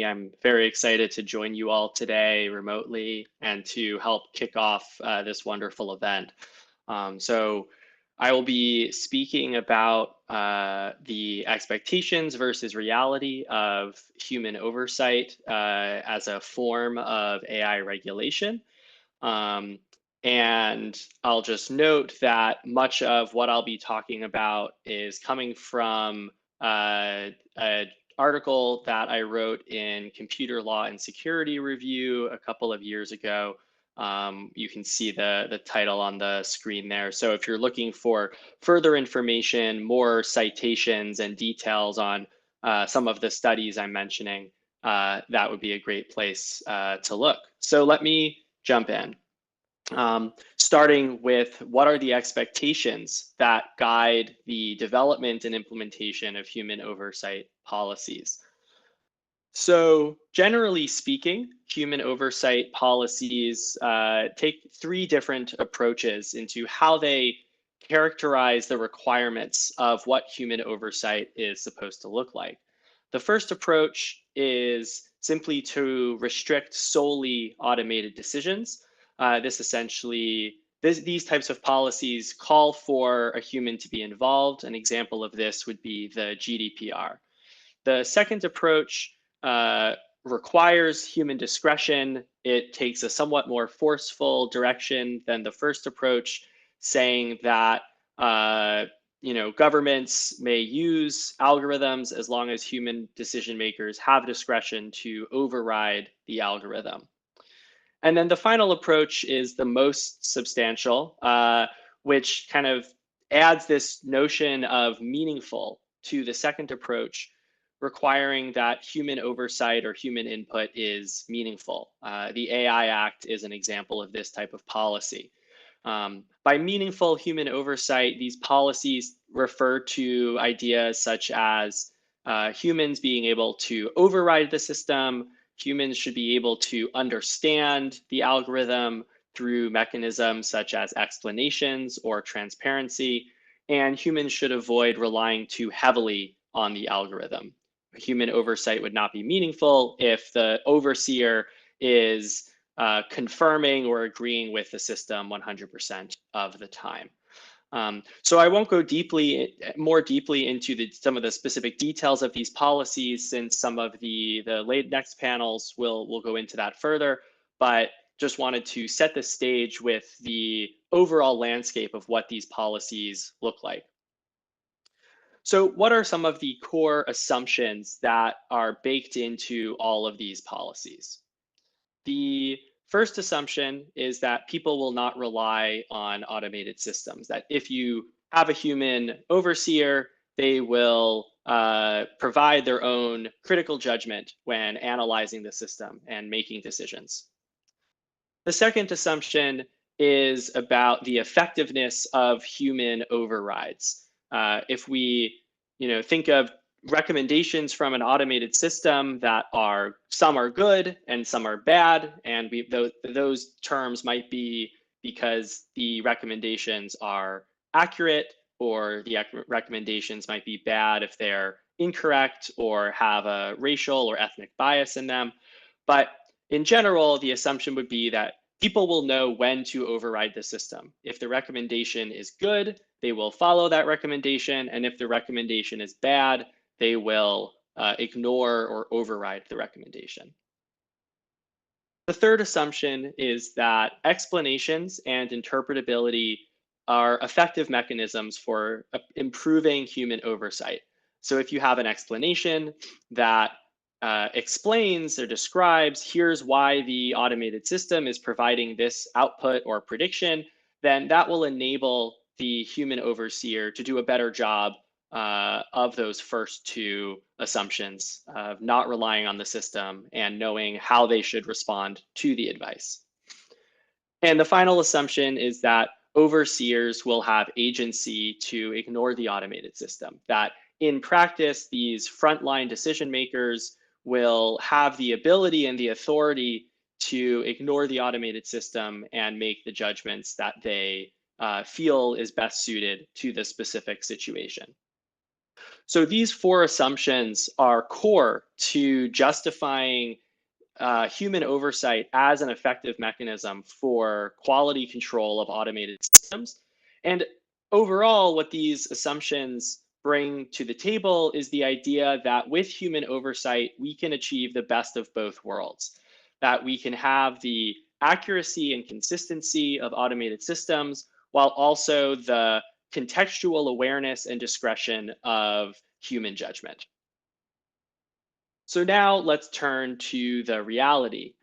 I'm very excited to join you all today remotely and to help kick off this wonderful event. So I will be speaking about the expectations versus reality of human oversight as a form of AI regulation. Um, and I'll just note that much of what I'll be talking about is coming from an article that I wrote in Computer Law and Security Review a couple of years ago. You can see the title on the screen there. So if you're looking for further information, more citations and details on some of the studies I'm mentioning, that would be a great place to look. So let me jump in. Starting with what are the expectations that guide the development and implementation of human oversight policies. So generally speaking, human oversight policies take three different approaches into how they characterize the requirements of what human oversight is supposed to look like. The first approach is simply to restrict solely automated decisions. These types of policies call for a human to be involved. An example of this would be the GDPR. The second approach requires human discretion. It takes a somewhat more forceful direction than the first approach, saying that governments may use algorithms as long as human decision makers have discretion to override the algorithm. And then the final approach is the most substantial, which kind of adds this notion of meaningful to the second approach, requiring that human oversight or human input is meaningful. The AI Act is an example of this type of policy. By meaningful human oversight, these policies refer to ideas such as humans being able to override the system. Humans should be able to understand the algorithm through mechanisms such as explanations or transparency, and humans should avoid relying too heavily on the algorithm. Human oversight would not be meaningful if the overseer is confirming or agreeing with the system 100% of the time. So I won't go more deeply into some of the specific details of these policies, since some of the next panels will go into that further, but just wanted to set the stage with the overall landscape of what these policies look like. So what are some of the core assumptions that are baked into all of these policies? The first assumption is that people will not rely on automated systems, that if you have a human overseer, they will provide their own critical judgment when analyzing the system and making decisions. The second assumption is about the effectiveness of human overrides. If we think of recommendations from an automated system that are, some are good and some are bad, and those terms might be because the recommendations are accurate, or the recommendations might be bad if they're incorrect or have a racial or ethnic bias in them. But in general, the assumption would be that people will know when to override the system. If the recommendation is good, they will follow that recommendation, and if the recommendation is bad, they will ignore or override the recommendation. The third assumption is that explanations and interpretability are effective mechanisms for improving human oversight. So if you have an explanation that explains or describes, here's why the automated system is providing this output or prediction, then that will enable the human overseer to do a better job of those first two assumptions of not relying on the system and knowing how they should respond to the advice. And the final assumption is that overseers will have agency to ignore the automated system, that in practice, these frontline decision makers will have the ability and the authority to ignore the automated system and make the judgments that they feel is best suited to the specific situation. So these four assumptions are core to justifying human oversight as an effective mechanism for quality control of automated systems. And overall, what these assumptions bring to the table is the idea that with human oversight, we can achieve the best of both worlds, that we can have the accuracy and consistency of automated systems while also the contextual awareness and discretion of human judgment. So now let's turn to the reality.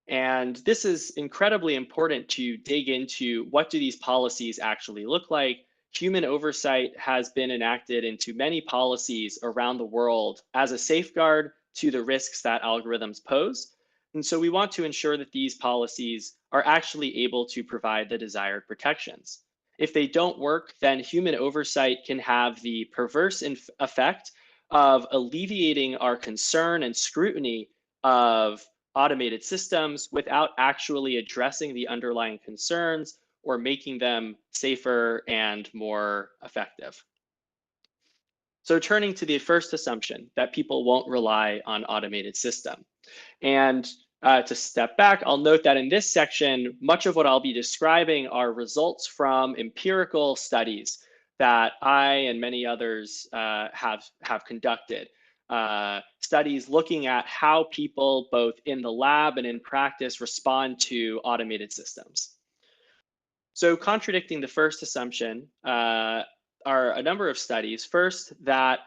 And this is incredibly important to dig into what do these policies actually look like. Human oversight has been enacted into many policies around the world as a safeguard to the risks that algorithms pose. And so we want to ensure that these policies are actually able to provide the desired protections. If they don't work, then human oversight can have the perverse effect of alleviating our concern and scrutiny of automated systems without actually addressing the underlying concerns or making them safer and more effective. So turning to the first assumption that people won't rely on automated system. And to step back, I'll note that in this section, much of what I'll be describing are results from empirical studies that I and many others have conducted. Studies looking at how people, both in the lab and in practice, respond to automated systems. So contradicting the first assumption are a number of studies. First, that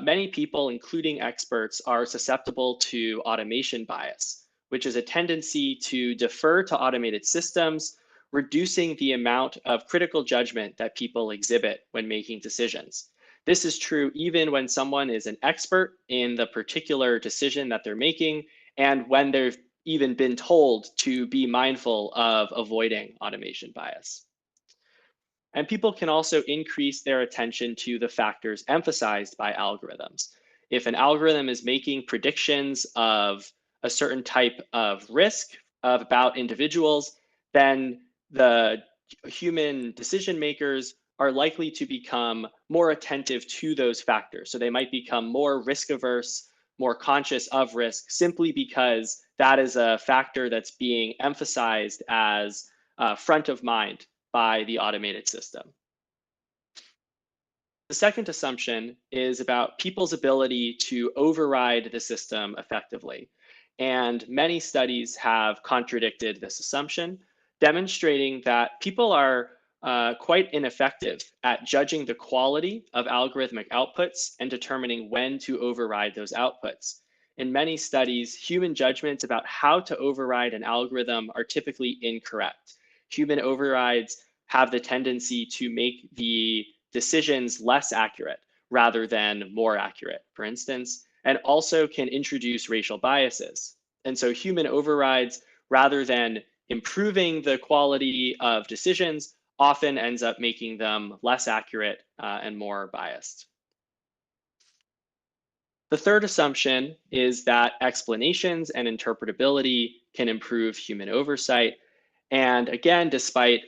many people, including experts, are susceptible to automation bias, which is a tendency to defer to automated systems, reducing the amount of critical judgment that people exhibit when making decisions. This is true even when someone is an expert in the particular decision that they're making and when they've even been told to be mindful of avoiding automation bias. And people can also increase their attention to the factors emphasized by algorithms. If an algorithm is making predictions of a certain type of risk about individuals, then the human decision makers are likely to become more attentive to those factors. So they might become more risk averse, more conscious of risk, simply because that is a factor that's being emphasized as front of mind by the automated system. The second assumption is about people's ability to override the system effectively. And many studies have contradicted this assumption, demonstrating that people are quite ineffective at judging the quality of algorithmic outputs and determining when to override those outputs. In many studies, human judgments about how to override an algorithm are typically incorrect. Human overrides have the tendency to make the decisions less accurate rather than more accurate, for instance, and also can introduce racial biases. And so human overrides, rather than improving the quality of decisions, often ends up making them less accurate and more biased. The third assumption is that explanations and interpretability can improve human oversight. And again, despite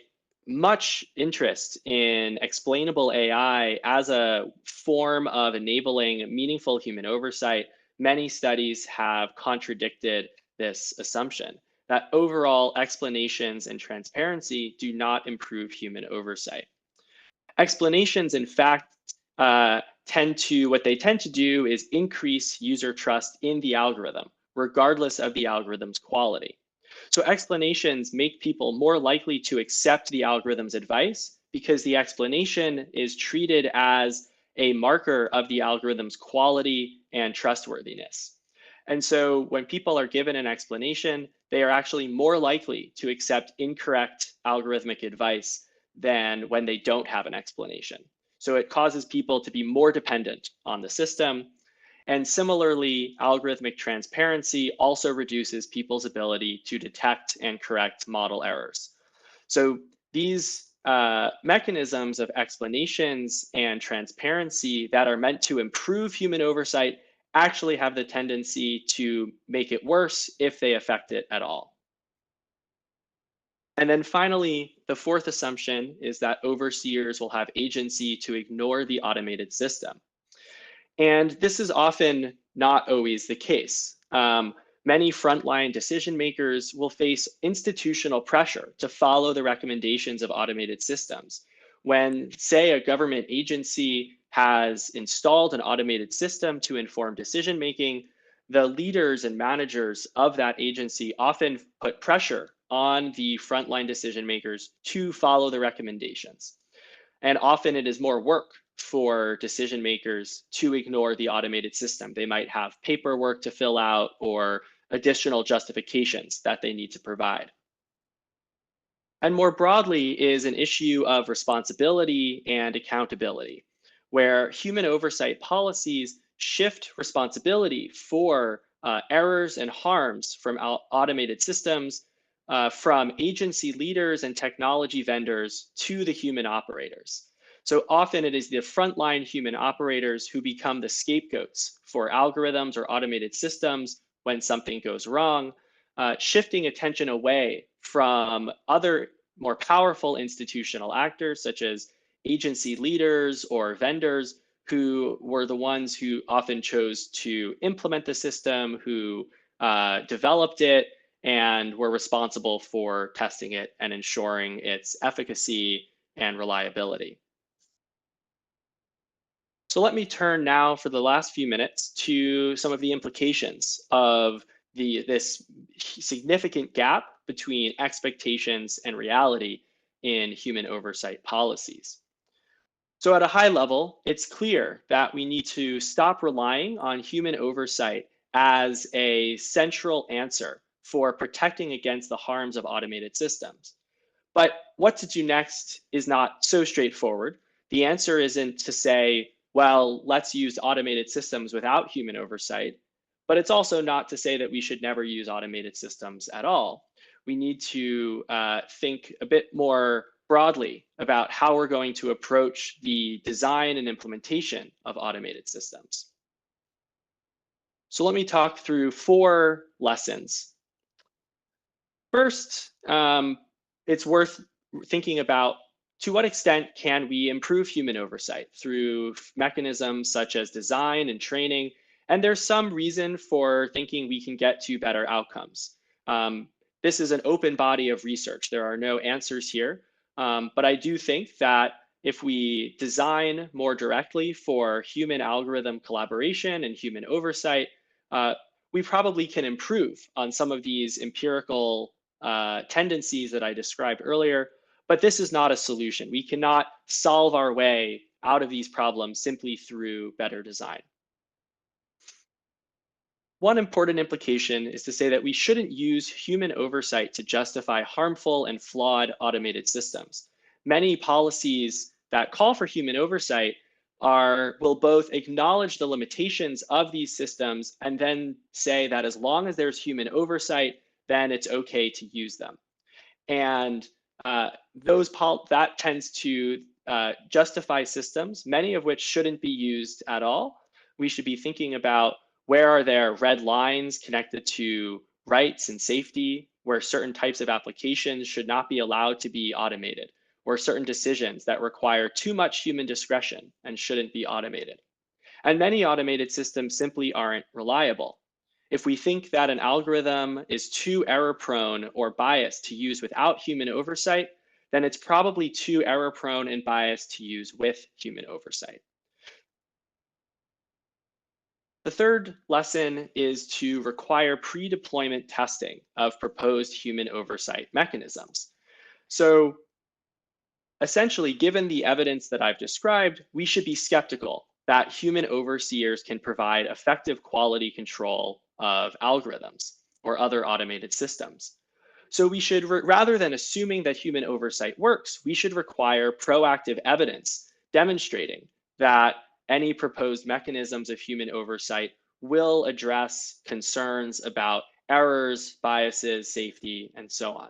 much interest in explainable AI as a form of enabling meaningful human oversight, many studies have contradicted this assumption that overall explanations and transparency do not improve human oversight. Explanations, in fact, what they tend to do is increase user trust in the algorithm, regardless of the algorithm's quality. So explanations make people more likely to accept the algorithm's advice because the explanation is treated as a marker of the algorithm's quality and trustworthiness. And so when people are given an explanation, they are actually more likely to accept incorrect algorithmic advice than when they don't have an explanation. So it causes people to be more dependent on the system. And similarly, algorithmic transparency also reduces people's ability to detect and correct model errors. So these mechanisms of explanations and transparency that are meant to improve human oversight actually have the tendency to make it worse if they affect it at all. And then finally, the fourth assumption is that overseers will have agency to ignore the automated system. And this is often not always the case. Many frontline decision makers will face institutional pressure to follow the recommendations of automated systems. When, say, a government agency has installed an automated system to inform decision making, the leaders and managers of that agency often put pressure on the frontline decision makers to follow the recommendations. And often it is more work for decision makers to ignore the automated system. They might have paperwork to fill out or additional justifications that they need to provide. And more broadly is an issue of responsibility and accountability, where human oversight policies shift responsibility for errors and harms from automated systems from agency leaders and technology vendors to the human operators. So often it is the frontline human operators who become the scapegoats for algorithms or automated systems when something goes wrong, shifting attention away from other more powerful institutional actors such as agency leaders or vendors who were the ones who often chose to implement the system, who developed it, and were responsible for testing it and ensuring its efficacy and reliability. So let me turn now for the last few minutes to some of the implications of this significant gap between expectations and reality in human oversight policies. So at a high level, it's clear that we need to stop relying on human oversight as a central answer for protecting against the harms of automated systems. But what to do next is not so straightforward. The answer isn't to say, well, let's use automated systems without human oversight. But it's also not to say that we should never use automated systems at all. We need to think a bit more broadly about how we're going to approach the design and implementation of automated systems. So let me talk through 4 lessons. First, it's worth thinking about to what extent can we improve human oversight through mechanisms such as design and training. And there's some reason for thinking we can get to better outcomes. This is an open body of research. There are no answers here. But I do think that if we design more directly for human algorithm collaboration and human oversight, we probably can improve on some of these empirical tendencies that I described earlier, but this is not a solution. We cannot solve our way out of these problems simply through better design. One important implication is to say that we shouldn't use human oversight to justify harmful and flawed automated systems. Many policies that call for human oversight will both acknowledge the limitations of these systems and then say that as long as there's human oversight, then it's okay to use them. And that tends to justify systems, many of which shouldn't be used at all. We should be thinking about where are there red lines connected to rights and safety, where certain types of applications should not be allowed to be automated, or certain decisions that require too much human discretion and shouldn't be automated. And many automated systems simply aren't reliable. If we think that an algorithm is too error prone or biased to use without human oversight, then it's probably too error prone and biased to use with human oversight. The third lesson is to require pre-deployment testing of proposed human oversight mechanisms. So essentially, given the evidence that I've described, we should be skeptical that human overseers can provide effective quality control of algorithms or other automated systems. So we should, rather than assuming that human oversight works, we should require proactive evidence demonstrating that any proposed mechanisms of human oversight will address concerns about errors, biases, safety, and so on.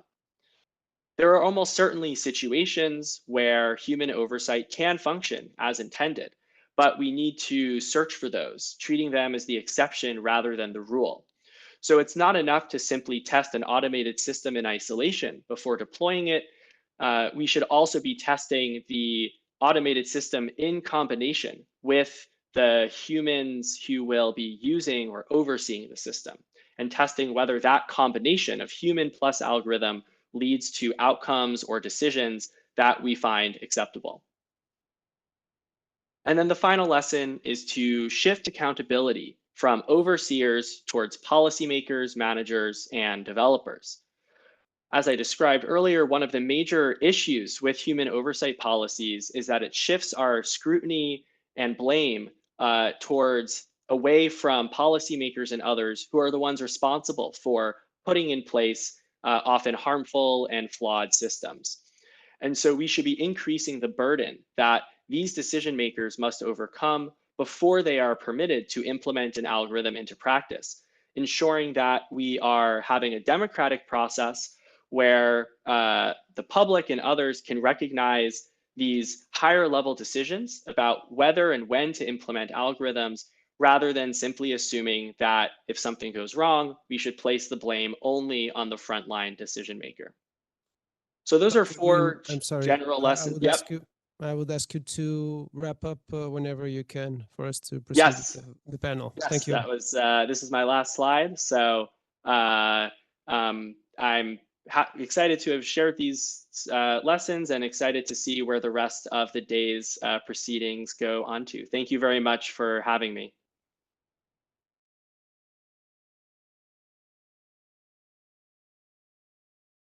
There are almost certainly situations where human oversight can function as intended, but we need to search for those, treating them as the exception rather than the rule. So it's not enough to simply test an automated system in isolation before deploying it. We should also be testing the automated system in combination with the humans who will be using or overseeing the system, and testing whether that combination of human plus algorithm leads to outcomes or decisions that we find acceptable. And then the final lesson is to shift accountability from overseers towards policymakers, managers, and developers. As I described earlier, one of the major issues with human oversight policies is that it shifts our scrutiny and blame towards away from policymakers and others who are the ones responsible for putting in place often harmful and flawed systems. And so we should be increasing the burden that these decision makers must overcome before they are permitted to implement an algorithm into practice, ensuring that we are having a democratic process where the public and others can recognize these higher level decisions about whether and when to implement algorithms, rather than simply assuming that if something goes wrong, we should place the blame only on the frontline decision maker. So those are four I'm sorry. general lessons. I would ask you to wrap up whenever you can for us to proceed Yes. with the panel. Yes, Thank you. that was, this is my last slide. So I'm excited to have shared these lessons and excited to see where the rest of the day's proceedings go on to. Thank you very much for having me.